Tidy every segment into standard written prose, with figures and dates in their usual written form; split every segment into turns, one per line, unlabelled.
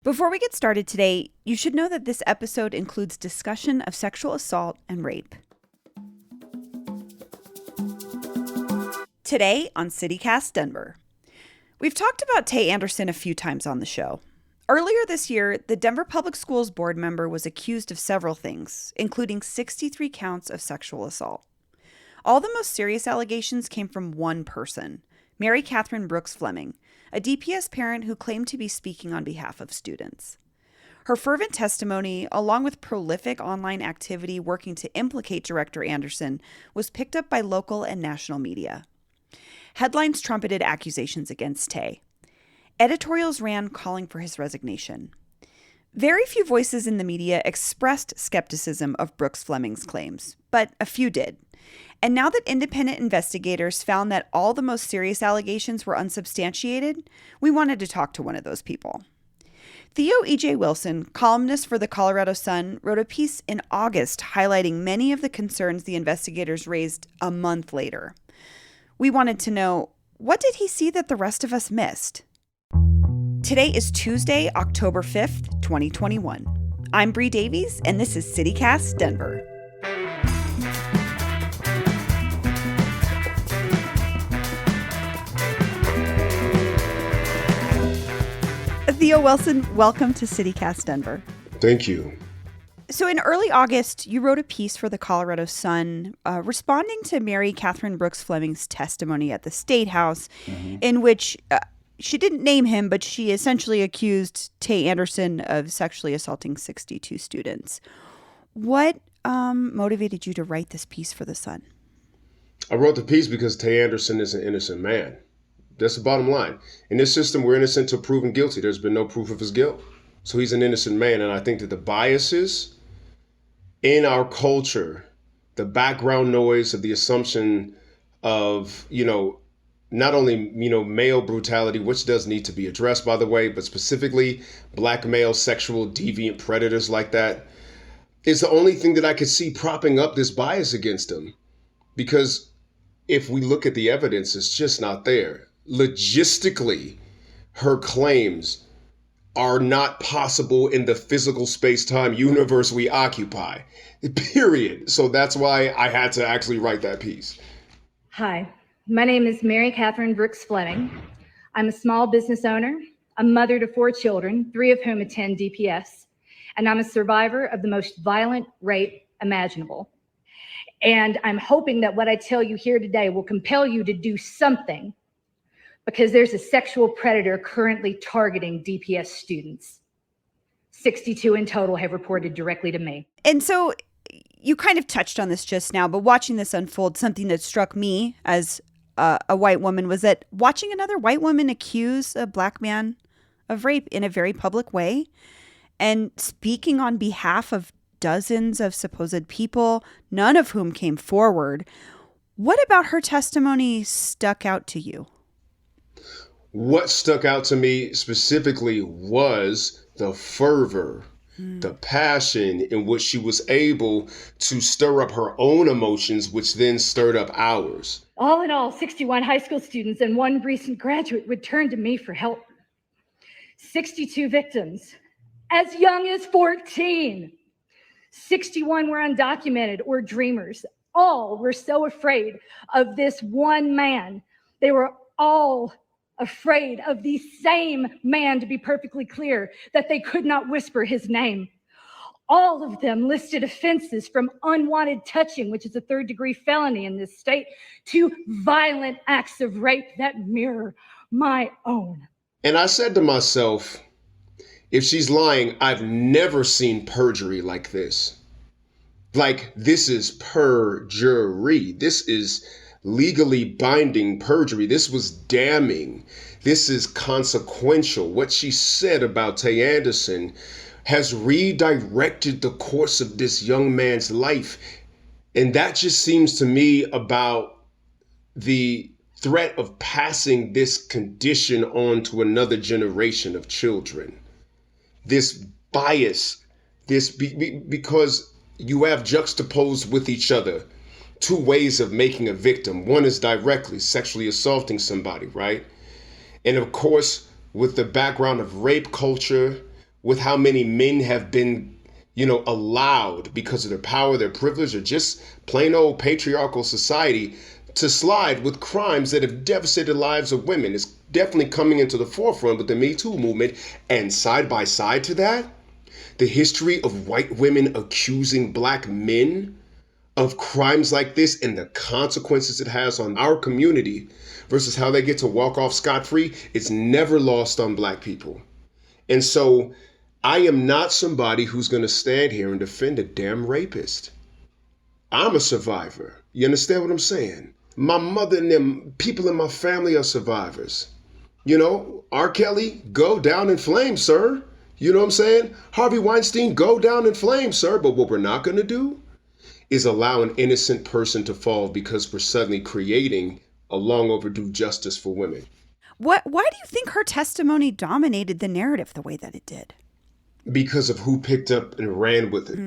Before we get started today, you should know that this episode includes discussion of sexual assault and rape. Today on CityCast Denver. We've talked about Tay Anderson a few times on the show. Earlier this year, the Denver Public Schools board member was accused of several things, including 63 counts of sexual assault. All the most serious allegations came from one person, Mary Catherine Brooks Fleming, a DPS parent who claimed to be speaking on behalf of students. Her fervent testimony, along with prolific online activity working to implicate Director Anderson, was picked up by local and national media. Headlines trumpeted accusations against Tay. Editorials ran calling for his resignation. Very few voices in the media expressed skepticism of Brooks Fleming's claims, but a few did. And now that independent investigators found that all the most serious allegations were unsubstantiated, we wanted to talk to one of those people. Theo E.J. Wilson, columnist for the Colorado Sun, wrote a piece in August highlighting many of the concerns the investigators raised a month later. We wanted to know, what did he see that the rest of us missed? Today is Tuesday, October 5th, 2021. I'm Bree Davies, and this is CityCast Denver. Theo Wilson, welcome to CityCast Denver.
Thank you.
So in early August, you wrote a piece for the Colorado Sun responding to Mary Catherine Brooks Fleming's testimony at the State House, in which she didn't name him, but she essentially accused Tay Anderson of sexually assaulting 62 students. What motivated you to write this piece for the Sun?
I wrote the piece because Tay Anderson is an innocent man. That's the bottom line. In this system, we're innocent until proven guilty. There's been no proof of his guilt. So he's an innocent man. And I think that the biases in our culture, the background noise of the assumption of, not only, male brutality, which does need to be addressed, by the way, but specifically black male sexual deviant predators like that, is the only thing that I could see propping up this bias against him. Because if we look at the evidence, it's just not there. Logistically, her claims are not possible in the physical space-time universe we occupy, period. So that's why I had to actually write that piece.
Hi, my name is Mary Catherine Brooks Fleming. I'm a small business owner, a mother to 4 children, 3 of whom attend DPS, and I'm a survivor of the most violent rape imaginable. And I'm hoping that what I tell you here today will compel you to do something, because there's a sexual predator currently targeting DPS students. 62 in total have reported directly to me.
And so you kind of touched on this just now, but watching this unfold, something that struck me as a white woman was that watching another white woman accuse a black man of rape in a very public way and speaking on behalf of dozens of supposed people, none of whom came forward. What about her testimony stuck out to you?
What stuck out to me specifically was the fervor, the passion in which she was able to stir up her own emotions, which then stirred up ours.
All in all, 61 high school students and 1 recent graduate would turn to me for help. 62 victims, as young as 14. 61 were undocumented or dreamers. All were so afraid of this one man. They were all afraid of the same man, to be perfectly clear, that they could not whisper his name. All of them listed offenses from unwanted touching, which is a 3rd-degree felony in this state, to violent acts of rape that mirror my own.
And I said to myself, if she's lying, I've never seen perjury like this. Like, this is perjury. This is legally binding perjury. This was damning. This is consequential. What she said about Tay Anderson has redirected the course of this young man's life. And that just seems to me about the threat of passing this condition on to another generation of children. This bias, because you have juxtaposed with each other 2 ways of making a victim. One is directly sexually assaulting somebody, right? And of course, with the background of rape culture, with how many men have been, allowed because of their power, their privilege, or just plain old patriarchal society to slide with crimes that have devastated the lives of women. It's definitely coming into the forefront with the Me Too movement. And side by side to that, the history of white women accusing black men of crimes like this and the consequences it has on our community versus how they get to walk off scot-free, it's never lost on black people. And so I am not somebody who's going to stand here and defend a damn rapist. I'm a survivor. You understand what I'm saying? My mother and them people in my family are survivors. R. Kelly, go down in flames, sir. You know what I'm saying? Harvey Weinstein, go down in flames, sir. But what we're not going to do is allow an innocent person to fall because we're suddenly creating a long overdue justice for women.
Why do you think her testimony dominated the narrative the way that it did?
Because of who picked up and ran with it.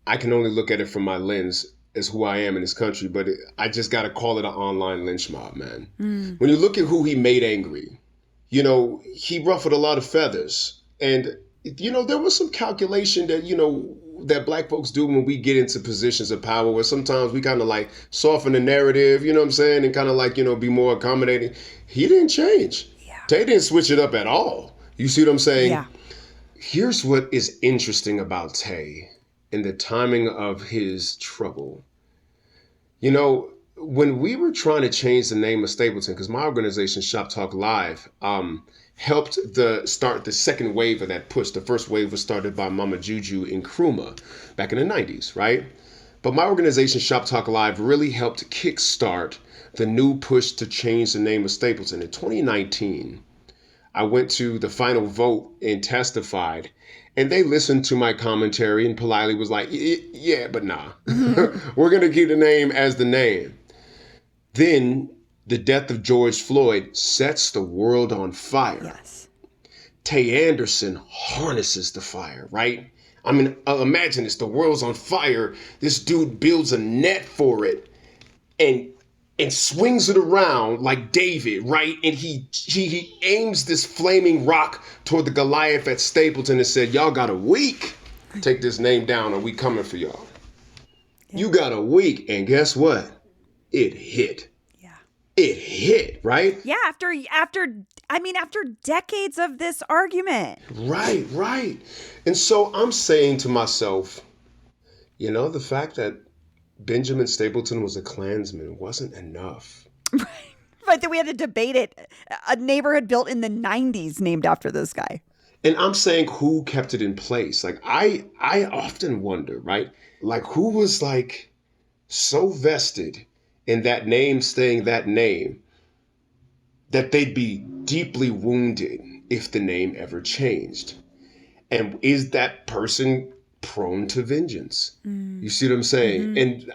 I can only look at it from my lens as who I am in this country, but I just got to call it an online lynch mob, man. When you look at who he made angry, he ruffled a lot of feathers. And, there was some calculation that, that black folks do when we get into positions of power where sometimes we kind of like soften the narrative, you know what I'm saying? And kind of like, be more accommodating. He didn't change. Yeah. Tay didn't switch it up at all. You see what I'm saying?
Yeah.
Here's what is interesting about Tay and the timing of his trouble. When we were trying to change the name of Stapleton, because my organization, Shop Talk Live, helped start the second wave of that push. The first wave was started by Mama Juju in Nkrumah back in the 90s, right? But my organization, Shop Talk Live, really helped kickstart the new push to change the name of Stapleton. In 2019, I went to the final vote and testified, and they listened to my commentary and politely was like, yeah, but nah. We're going to keep the name as the name. Then the death of George Floyd sets the world on fire.
Yes.
Tay Anderson harnesses the fire, right? I mean, imagine this, the world's on fire. This dude builds a net for it and swings it around like David, right? And he aims this flaming rock toward the Goliath at Stapleton and said, y'all got a week. Take this name down or we coming for y'all. Yeah. You got a week. And guess what? It hit. Yeah. It hit, right?
Yeah, after decades of this argument.
Right. And so I'm saying to myself, the fact that Benjamin Stapleton was a Klansman wasn't enough.
Right. But then we had to debate it. A neighborhood built in the 90s named after this guy.
And I'm saying who kept it in place. Like, I often wonder, right? Like, who was like so vested in that name staying that name that they'd be deeply wounded if the name ever changed? And is that person prone to vengeance? You see what I'm saying? And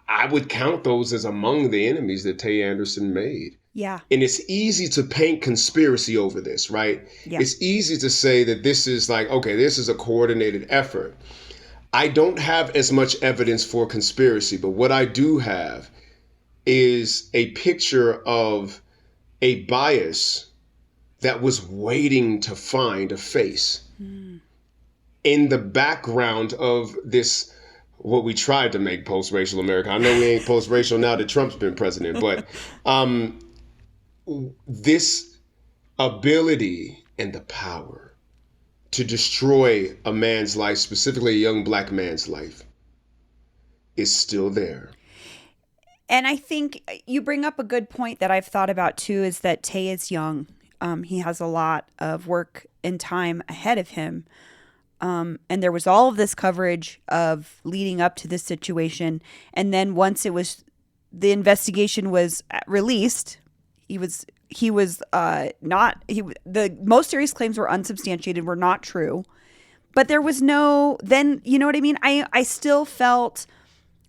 I would count those as among the enemies that Tay Anderson made.
Yeah.
And it's easy to paint conspiracy over this, right? Yeah. It's easy to say that this is like, okay, this is a coordinated effort. I don't have as much evidence for conspiracy, but what I do have is a picture of a bias that was waiting to find a face in the background of this, what we tried to make post-racial America. I know we ain't post-racial now that Trump's been president, but this ability and the power to destroy a man's life, specifically a young black man's life, is still there.
And I think you bring up a good point that I've thought about too, is that Tay is young. He has a lot of work and time ahead of him. And there was all of this coverage of leading up to this situation. And then once the investigation was released, the most serious claims were unsubstantiated, were not true. But there was then, you know what I mean? I still felt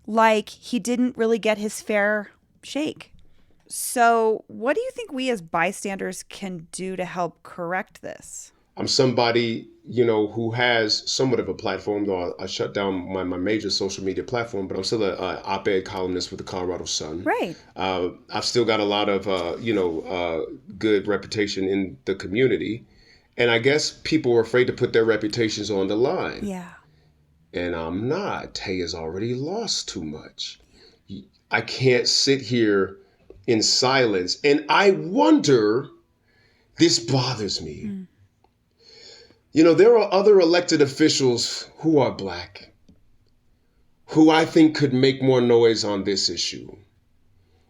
like he didn't really get his fair shake. So what do you think we as bystanders can do to help correct this?
I'm somebody, who has somewhat of a platform, though I shut down my major social media platform, but I'm still an op-ed columnist with the Colorado Sun.
Right.
I've still got a lot of, good reputation in the community. And I guess people were afraid to put their reputations on the line.
Yeah.
And I'm not. Tay has already lost too much. I can't sit here in silence. And I wonder, this bothers me. You know, there are other elected officials who are Black, who I think could make more noise on this issue.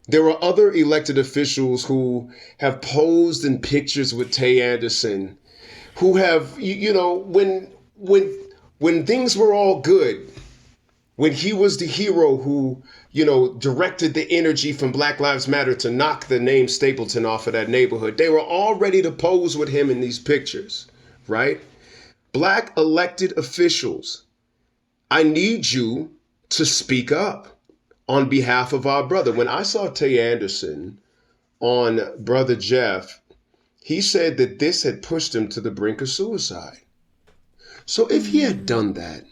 There are other elected officials who have posed in pictures with Tay Anderson, who have, you know, when things were all good, when he was the hero who, you know, directed the energy from Black Lives Matter to knock the name Stapleton off of that neighborhood, they were all ready to pose with him in these pictures, right? Black elected officials, I need you to speak up on behalf of our brother. When I saw Tay Anderson on Brother Jeff, he said that this had pushed him to the brink of suicide. So if he had done that,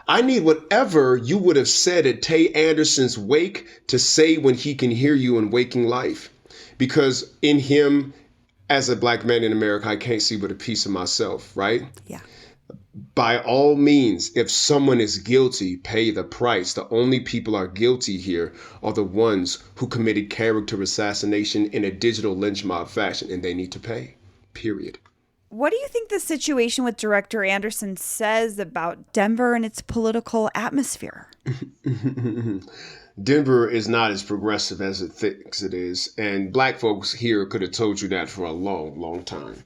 I need whatever you would have said at Tay Anderson's wake to say when he can hear you in waking life. Because in him, as a Black man in America, I can't see but a piece of myself, right?
Yeah.
By all means, if someone is guilty, pay the price. The only people are guilty here are the ones who committed character assassination in a digital lynch mob fashion, and they need to pay, period.
What do you think the situation with Director Anderson says about Denver and its political atmosphere?
Denver is not as progressive as it thinks it is, and Black folks here could have told you that for a long, long time.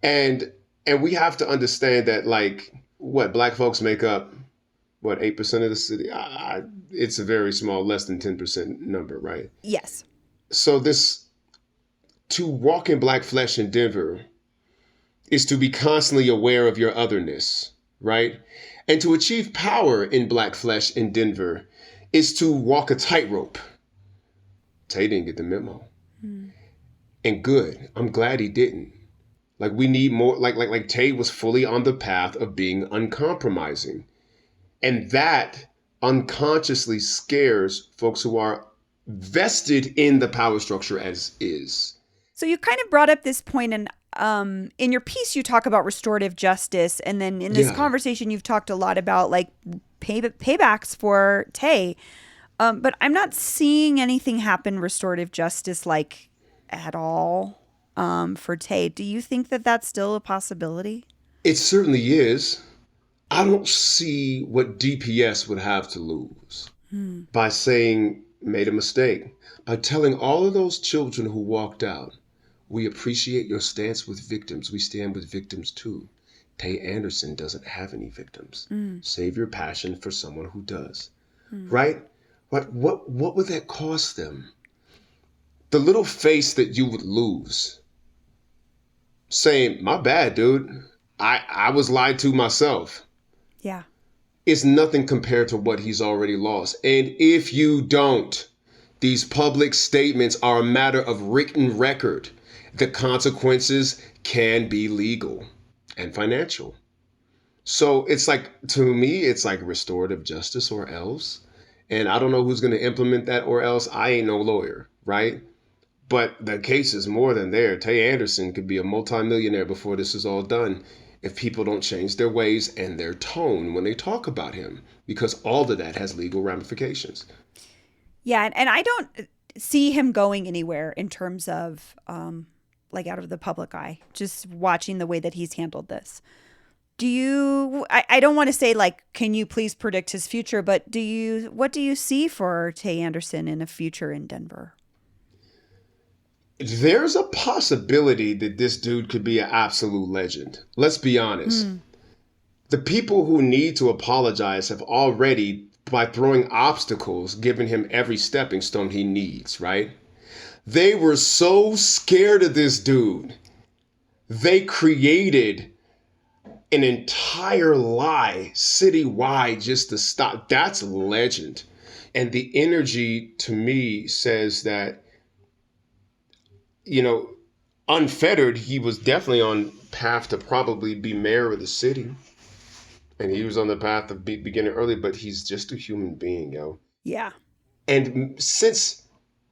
And we have to understand that, like, Black folks make up, 8% of the city? It's a very small, less than 10% number, right?
Yes.
So to walk in Black flesh in Denver is to be constantly aware of your otherness, right? And to achieve power in Black flesh in Denver is to walk a tightrope. Tay didn't get the memo. And good. I'm glad he didn't. Like, we need more, like Tay was fully on the path of being uncompromising. And that unconsciously scares folks who are vested in the power structure as is.
So you kind of brought up this point, and in your piece, you talk about restorative justice. And then in this conversation, you've talked a lot about like paybacks for Tay. But I'm not seeing anything happen restorative justice like at all for Tay. Do you think that that's still a possibility?
It certainly is. I don't see what DPS would have to lose by saying made a mistake, by telling all of those children who walked out, we appreciate your stance with victims. We stand with victims too. Tay Anderson doesn't have any victims. Save your passion for someone who does. Right? What would that cost them? The little face that you would lose saying, my bad, dude. I was lied to myself.
Yeah.
Is nothing compared to what he's already lost. And if you don't, these public statements are a matter of written record. The consequences can be legal and financial. So it's like, to me, it's like restorative justice or else. And I don't know who's going to implement that or else. I ain't no lawyer, right? But the case is more than there. Tay Anderson could be a multimillionaire before this is all done if people don't change their ways and their tone when they talk about him, because all of that has legal ramifications.
Yeah, and I don't see him going anywhere in terms of like out of the public eye, just watching the way that he's handled this. Do you, I don't want to say like, can you please predict his future, but what do you see for Tay Anderson in a future in Denver?
There's a possibility that this dude could be an absolute legend. Let's be honest. The people who need to apologize have already, by throwing obstacles, given him every stepping stone he needs, right? They were so scared of this dude. They created an entire lie citywide just to stop. That's legend. And the energy to me says that, you know, unfettered, he was definitely on path to probably be mayor of the city. And he was on the path of beginning early, but he's just a human being, yo.
Yeah.
And since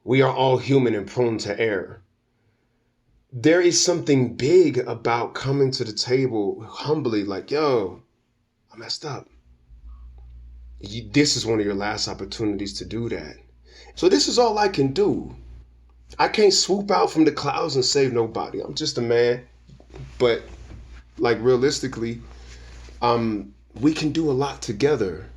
we are all human and prone to error, there is something big about coming to the table humbly, like, yo, I messed up. This is one of your last opportunities to do that. So this is all I can do. I can't swoop out from the clouds and save nobody. I'm just a man. But like realistically, we can do a lot together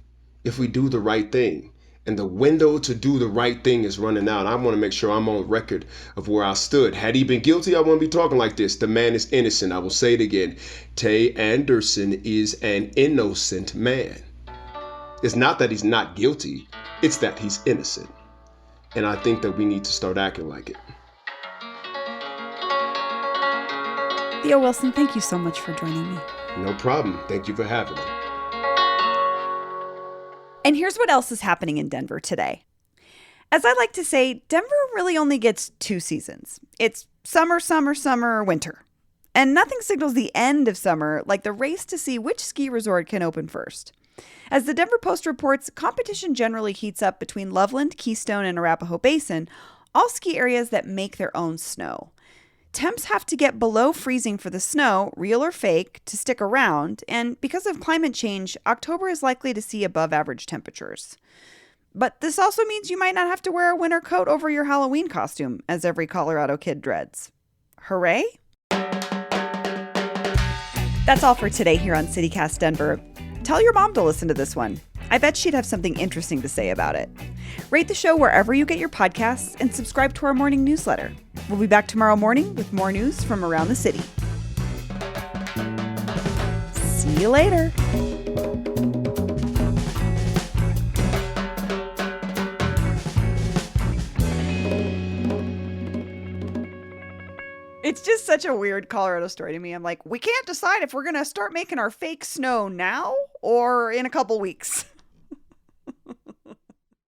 if we do the right thing. And the window to do the right thing is running out. I want to make sure I'm on record of where I stood. Had he been guilty, I wouldn't be talking like this. The man is innocent. I will say it again. Tay Anderson is an innocent man. It's not that he's not guilty. It's that he's innocent. And I think that we need to start acting like it.
Theo Wilson, thank you so much for joining me.
No problem. Thank you for having me.
And here's what else is happening in Denver today. As I like to say, Denver really only gets 2 seasons. It's summer, summer, summer, winter. And nothing signals the end of summer like the race to see which ski resort can open first. As the Denver Post reports, competition generally heats up between Loveland, Keystone, and Arapahoe Basin, all ski areas that make their own snow. Temps have to get below freezing for the snow, real or fake, to stick around, and because of climate change, October is likely to see above average temperatures. But this also means you might not have to wear a winter coat over your Halloween costume, as every Colorado kid dreads. Hooray? That's all for today here on CityCast Denver. Tell your mom to listen to this one. I bet she'd have something interesting to say about it. Rate the show wherever you get your podcasts and subscribe to our morning newsletter. We'll be back tomorrow morning with more news from around the city. See you later. It's just such a weird Colorado story to me. I'm like, we can't decide if we're going to start making our fake snow now or in a couple weeks.